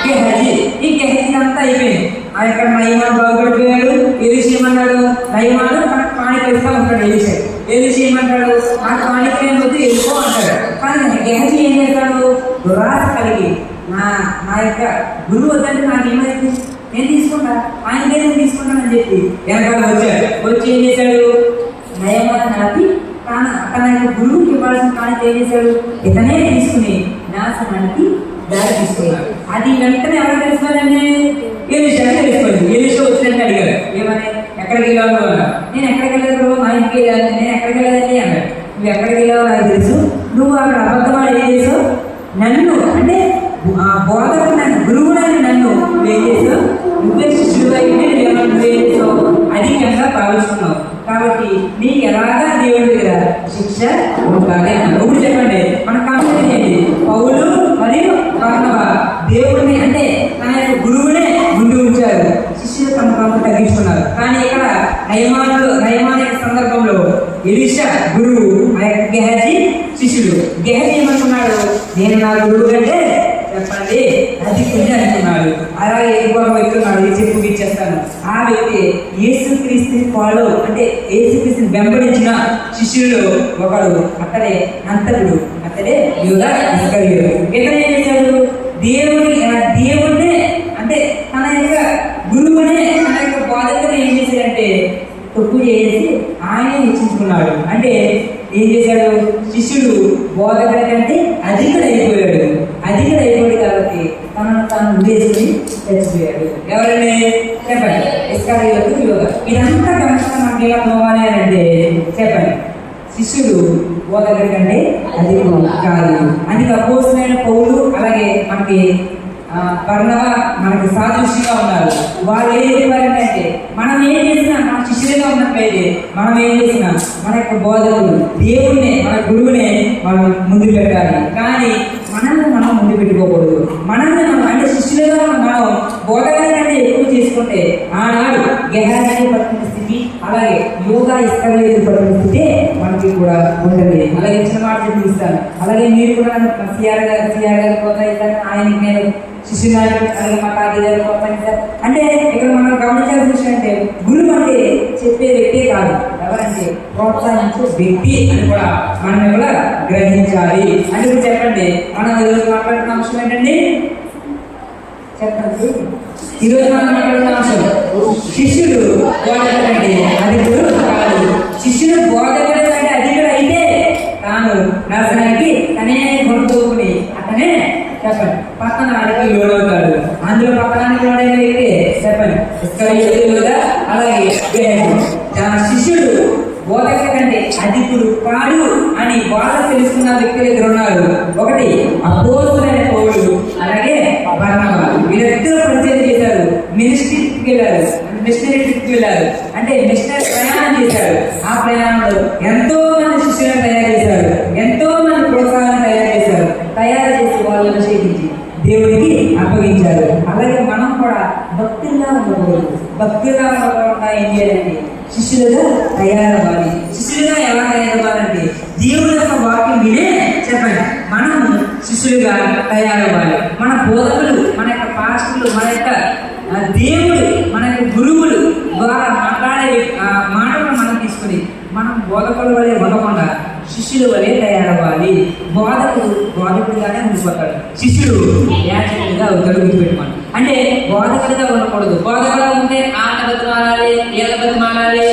గెహజీ. ఈ గెహజీ అంతా అయిపోయింది. ఆ యొక్క నయమాన్ బాగుపడిపోయాడు. ఎలీషా ఏమన్నాడు, నయమాను మనకు పాణికరిస్తూ ఉంటాడు. ఎలీషా ఏమంటాడు, నాకు పాణికరేం వద్దు వెళ్ళిపో అంటాడు. కానీ గెహజీ ఏం చేస్తాడు, దురాశ కలిగి నా యొక్క గురువు వద్దంటే నాకు ఏమైంది, నేను తీసుకుంటా, ఆయన నేను తీసుకుంటానని చెప్పి వెనకాల వచ్చాడు. వచ్చి ఏం చేశాడు, నయమాన్ నాటి తన యొక్క గురువుకి ఇవ్వాల్సిన కాಣಿక ఏం చేశాడు, ఇతనే తీసుకుని నాశనానికి దారి తీసుకున్నాడు. అది వెంటనే ఎవరు తెలుసుకోవాలండి, ఎలీషా తెలిసిపోయింది. ఎలీషా వచ్చినట్టు అడిగాడు, ఏమని ఎక్కడికి వెళ్ళావు అన్నాడు. నేను ఎక్కడికి వెళ్ళలేదు, మా ఇంటికి వెళ్ళాలి. నేను ఎక్కడికి వెళ్ళాలని అన్నాడు. నువ్వు ఎక్కడికి వెళ్ళావు నాకు తెలుసు, నువ్వు అక్కడ అబద్ధవాడు ఏం చేసావు, నన్ను అంటే బోధకు నన్ను గురువునని నన్ను నువ్వేం చేసావు, నువ్వే శిష్యుడు అయితే నువ్వేం చేసావు అధికంగా భావిస్తున్నావు. కాబట్టి నీకు ఎలాగా దేవుడి దగ్గర శిక్ష ఉండాలి అన్నాడు. ఇప్పుడు చెప్పండి మన కంపెనీ ఏంటి, పౌలు మరియు బర్నబా దేవుడిని అంటే తన యొక్క గురువునే ముందు ఉంచారు. శిష్యులు తమ తమకు తగ్గించుకున్నారు. కానీ ఇక్కడ నయమాన్ యొక్క సందర్భంలో ఎలీషా గురువు, ఆ యొక్క గెహజీ శిష్యుడు. గెహజీ ఏమనుకున్నాడు, నేను నా గురువు కంటే చెప్పండి అధికుడిని అనుకున్నాడు. అలాగే ఇంకొక వ్యక్తి ఉన్నాడు, ఈ చెప్పు ఇచ్చేస్తాను. ఆ వ్యక్తి యేసుక్రీస్తుని ఫాలో అంటే యేసుక్రీస్తుని వెంబడించిన శిష్యుడు ఒకడు. అతడే అంతకుడు, అతడే యూదా ఇస్కరియోతు. ఇతను ఏం చేశాడు, దేవుడినే అంటే తన యొక్క గురువునే తన యొక్క బోధకుని ఏం చేశాడంటే తప్పు చేసి ఆయనే హెచ్చించుకున్నాడు. అంటే ఏం చేశాడు, శిష్యుడు బోధకుడి కంటే అధికుడైపోయాడు కాబట్టి తనను తాను ఉద్దేశించి చచ్చిపోయాడు. ఎవరండి చెప్పండి? ఇస్కరియోతు యూదా. ఇదంతా గమనిస్తే మనకి ఏమనుకోవాలి అంటే చెప్పండి, శిష్యుడు బోధకుడి కంటే అధికుడు కాదు. అందుకే అపోస్తలుడైన పౌలు అలాగే మనకి బర్నబా మనకి సాదృశ్యంగా ఉన్నారు. వాళ్ళు ఏం చెప్పారంటే మనం ఏం చేసినా మన శిష్యులుగా ఉన్నట్లయితే మనం ఏం చేసినా మన యొక్క బోధకుడు దేవుడినే మన గురువునే మనం ముందు పెట్టాలి. కానీ మనల్ని మనం ముందు పెట్టుకోకూడదు. మనల్ని మనం అంటే శిష్యులుగా మనం బోధకుడి కంటే ఎక్కువ చేసుకుంటే ఆనాడు గెహాజీ పట్టిన స్థితి అలాగే యోగా ఇస్కరియోతు పట్టిన స్థితి మనకి కూడా ఉంటుంది. అలాగే చిన్న మాట చూపిస్తాను. అలాగే మీరు కూడా సిఆర్ గారు ప్రోత్సహిస్తాను. ఆయనకి నేను శిష్యులు అలాగే మా తాతయ్య గారు ప్రోత్సహిస్తారు. అంటే ఇక్కడ మనం గమనించాల్సిన విషయం అంటే గురువు అంటే చెప్పే వ్యక్తే కాదు, ఎవరంటే ప్రోత్సహించే వ్యక్తి అని కూడా మనం కూడా గ్రహించాలి. అంటే ఇప్పుడు చెప్పండి, మనం ఈరోజు మాట్లాడుతున్న అంశం ఏంటండి? చెప్పండి. ఈరోజు మనం మాట్లాడుతున్న అంశం శిష్యుడు బోధకుడు కంటే అధికుడు కాదు. శిష్యుడు బోధకుడు కంటే అధికుడు అయితే తాను నాశనానికి తనే కొనుక్కోకుని అతనే చెప్పండి పట్టణానికి లోడవుతాడు. అందులో పట్టణానికి లోడైన వ్యక్తి చెప్పండి ఇస్కరియోతు యూదా అలాగే శిష్యుడు బోధకుడి కంటే అధికుడు కాడు అని వాళ్ళు తెలుసుకున్న వ్యక్తులు ఇద్దరు ఉన్నారు. ఒకటి అపోస్తలుడైన పౌలు అలాగే బర్నబా. వీరిద్దరూ పరిచయం చేశారు, మిషనరీ ట్రిప్కి వెళ్ళారు. అంటే మిషనరీ ప్రయాణం చేశారు. ఆ ప్రయాణంలో ఎంతో మంది శిష్యులను తయారు చేశారు, ఎంతో మంది ప్రోత్సాహాన్ని తయారు చేసి వాళ్ళని చేయించి దేవుడికి అప్పగించారు. అలాగే మనం కూడా భక్తులుగా ఉండకూడదు. భక్తులుగా ఉండకుండా ఏం చేయాలండి? శిష్యులుగా తయారవ్వాలి. శిష్యులుగా ఎలా తయారవ్వాలంటే దేవుడి యొక్క వాక్యం వినే చెప్పండి మనం శిష్యులుగా తయారవ్వాలి. మన బోధకులు, మన యొక్క పాస్టర్లు, మన యొక్క దేవుడు, మన యొక్క గురువులు ద్వారా మాట్లాడే మాటలను మనం తీసుకుని మనం బోధకుల వలె ఉండకుండా శిష్యుల వలె తయారవ్వాలి. బోధకుడిగానే ఉండిపోతాడు, శిష్యుడు యాక్చువల్గా గుర్తుపెట్టుకోండి. అంటే బోధకుడిగా ఉండకూడదు. బోధకుడుగా ఉంటే ఆట బతిమాలాలి, ఏళ్ళ బతిమాలాలి,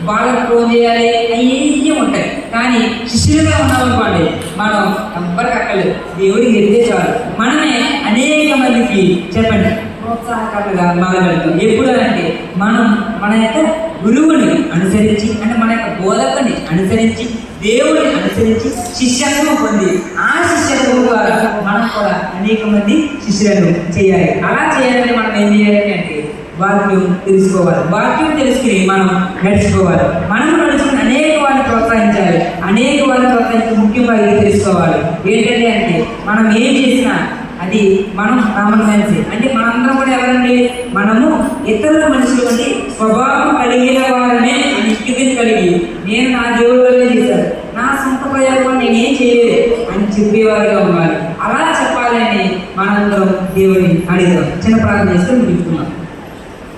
వాళ్ళకు ఫోన్ చేయాలి, అవి ఉంటాయి. కానీ శిష్యులుగా ఉన్నామనుకోండి మనం ఎవ్వరికి అక్కర్లేదు, దేవుడికి ఎదిగే చాలు. మనమే అనేక మందికి చెప్పండి ప్రోత్సాహకరంగా మారగలుగుతాం. ఎప్పుడు అంటే మనం మన యొక్క గురువుని అనుసరించి అంటే మన యొక్క బోధకుని అనుసరించి దేవుడిని అనుసరించి శిష్యత్వం పొంది ఆ శిష్యత్వం ద్వారా మనం కూడా అనేక మంది శిష్యులను చేయాలి. అలా చేయాలంటే మనం ఏం చేయాలి అంటే వాక్యం తెలుసుకోవాలి. వాక్యం తెలుసుకుని మనం నడుచుకోవాలి. మనం నడుచుకుని అనేక వారిని ప్రోత్సహించాలి. అనేక వారిని ప్రోత్సహించి ముఖ్యంగా ఇది తెలుసుకోవాలి ఏంటంటే అంటే మనం ఏం చేసినా అది మనం కామన్ మనిషి అంటే మనందరం కూడా ఎవరండి? మనము ఇతరుల మనుషులు వంటి స్వభావం కలిగిన వారనే అని స్థితిని కలిగి నేను నా దేవుడి వల్లే చేశాను, నా సొంత ప్రయోగం నేనేం చేయలేదు అని చెప్పేవారుగా ఉండాలి. అలా చెప్పాలని మనందరం దేవుడిని అడిగాం. చిన్న ప్రార్థన చేస్తే ముగించుకున్నాం.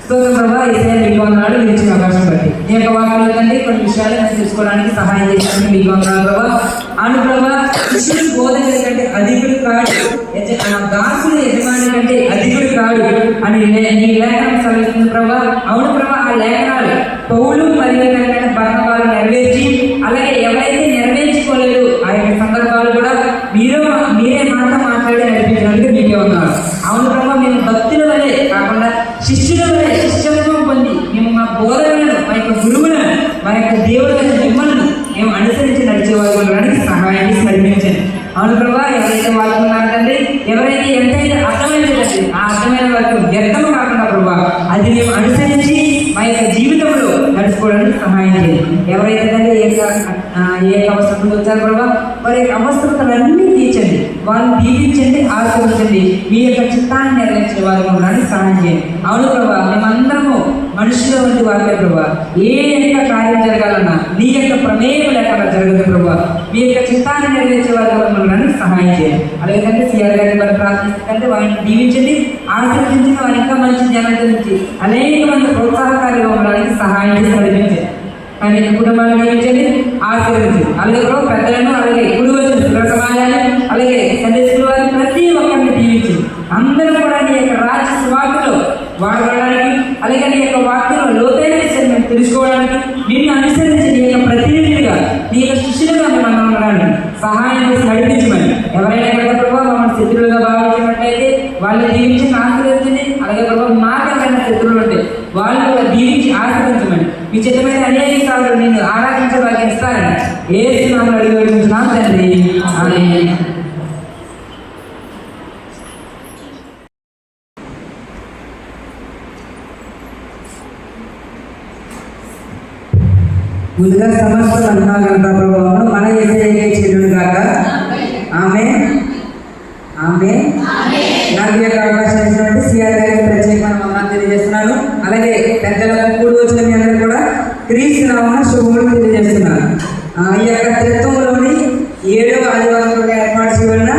స్తోత్రం ప్రభా, ఈసారి మీకు వందనాలు ఇచ్చిన అవకాశం బట్టి ఈ యొక్క వాక్యంలో తండ్రి కొన్ని విషయాలు తెలుసుకోవడానికి సహాయం చేశాను. మీకు వందనాలు ప్రభా. అవును ప్రభా, శిష్యుడు బోధకుడి కంటే అధికుడు కాడు, దాసుడు యజమాని కంటే అధికుడు కాడు అని నీ లేఖనం చదువుతుంది ప్రభా. అవును ప్రభా, ఆ లేఖనాలు పౌలు మరియు బర్నబాలు నెరవేర్చి అలాగే ఎవరైతే నెరవేర్చుకోలేదు ఆ యొక్క సందర్భాలు కూడా మీరే మాట్లాడి నడిపించినందుకు మీకే ఉన్నారు. అవును ప్రభా, మేము భక్తుల వలె కాకుండా శిష్యుల వలె శిష్యత్వం పొంది మేము మా బోధనలను మా యొక్క గురువులను మా యొక్క దేవుళ్ళని మిమ్మల్ని మేము అనుసరించి నడిచేవాళ్ళకి సహాయం చేసి నడిపించండి. అవును ప్రభా, ఎవరైతే వాక్యం ఉన్నారంటే ఎవరైతే ఎంతైతే అర్థమైనదండి ఆ అర్థమైన వాక్యం వ్యర్థము కాకుండా ప్రభా అది మేము అనుసరించి మా యొక్క జీవితంలో నడుచుకోవడానికి సహాయం చేయండి. ఎవరైతే ఏ అవసరం వచ్చారు ప్రభా వారి యొక్క అవసరతలన్నీ తీర్చండి, వాళ్ళని దీవించండి, ఆశీర్వదించండి, మీ యొక్క చిత్తాన్ని నెరవేర్చే వారు ఉండడానికి సహాయం చేయండి. అవును ప్రభా, మేమందరము మనుషుల వంటి వారికే ప్రభా ఏ యొక్క కార్యం జరగాలన్నా నీ యొక్క ప్రమేయం లేకుండా జరగదు ప్రభా, మీ యొక్క చిత్తాన్ని నెరవేర్చే వారు ఉండడానికి సహాయం చేయండి. అలాగే కంటే సిఆర్ గారిని వారిని ప్రార్థిస్తుంటే వారిని దీవించండి, ఆశీర్వదించిన వారి ఇంకా మంచి జనం గురించి అనేక మంది ప్రోత్సాహకారిగా ఉండడానికి సహాయం చేసి నడిపించండి. ఆయన కుటుంబాన్ని నియమించండి, ఆశీర్వదించండి. అలాగే పెద్దలను అలాగే గురువులను సమాజాన్ని అలాగే సండే స్కూల్ వారిని ప్రతి ఒక్కరిని దీవించండి. అందరూ కూడా నీ యొక్క రాజ్య స్వార్థలో వాడబడడానికి అలాగే నీ యొక్క వాక్యంలో లోతైన విషయాన్ని మేము తెలుసుకోవడానికి నిన్ను అనుసరించి నీ యొక్క ప్రతినిధిగా నీ యొక్క శిష్యులుగా మేము ఉండడానికి సహాయం చేసి నడిపించమని. ఎవరైనా కనుక ప్రభావ మమ్మల్ని శత్రువులుగా భావించినట్లయితే వాళ్ళని దీవించి ఆశీర్వదించండి. అలాగే ప్రభావ మాకెవరైనా శత్రువులు ఉంటే వాళ్ళు దీవించి ఆశీర్వదించమని. మీ చిత్తమైన అనేక సార్లు నేను ఆరాధించడానికి ఇస్తానని యేసు నామములో అడిగి వేడుకుంటున్నాను తండ్రి. ఆమేన్. ముందుగా సమస్త మహిమాగంత ప్రభావం మన యేసయ్యకే చెల్లును గాక. ఆమేన్. ఆమేన్. నాకు ఈ యొక్క అవకాశం ఇచ్చినటువంటి సిఆర్ గారికి ప్రత్యేకమైన వందనాలు తెలియజేస్తున్నాను. అలాగే పెద్దలకు కూడి వచ్చిన మీ అందరూ కూడా క్రీస్తు నామమున శుభములు తెలియజేస్తున్నాను. ఈ యొక్క త్రిత్వంలోని 7వ ఆదివారం ఏర్పాటు చేయబడిన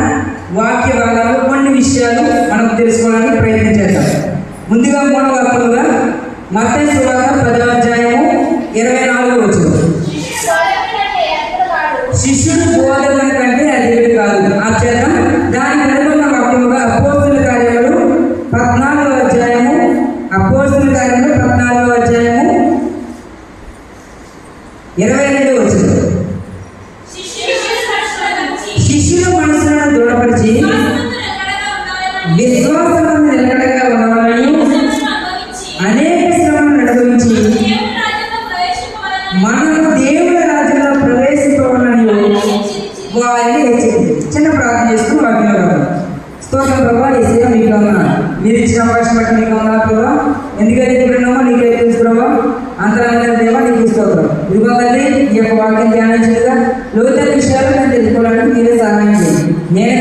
వాక్య భాగాలు కొన్ని విషయాలు మనం తెలుసుకోవడానికి ప్రయత్నం చేద్దాం. ముందుగా మూడవ వాక్యముగా మత్తయి సువార్త 10వ అధ్యాయము 24వ వచనం. శిష్యుడు బోధకుని కంటే అధికుడు కాదు. ఆ చేతం దాని అనుకున్న వాక్యముగా అపోస్తలుల కార్యములు 14వ అధ్యాయము 22వ వచనం. శిష్యుల మనసులను దృఢపరిచి విశ్వాసమును నిలకడగా ఉన్నవాళ్ళను అనేక శ్రమలను అనుభవించి మనము దేవుని రాజ్యంలో ప్రవేశింపవాలని వారిని హెచ్చరించింది. చిన్న ప్రార్థన చేసుకుని వాక్యంలో రావాలి. స్తోత్రం ప్రభావ యేసయ్య మీకు వందనాలు. మీరు ఇచ్చిన అవకాశం బట్టి మీకు వందనాలు ప్రభావ. ఎందుకైతే ఇప్పుడున్నామో నీకే తెలుసు ప్రభావ. అంతరంగ దేవ నీకు స్తోత్రం. ఇదిగో తండ్రి ఈ యొక్క వాక్యం ధ్యానించగా లోతైన విషయాలు నేను తెలుసుకోవడానికి మీరే సహాయం చేయండి. నేను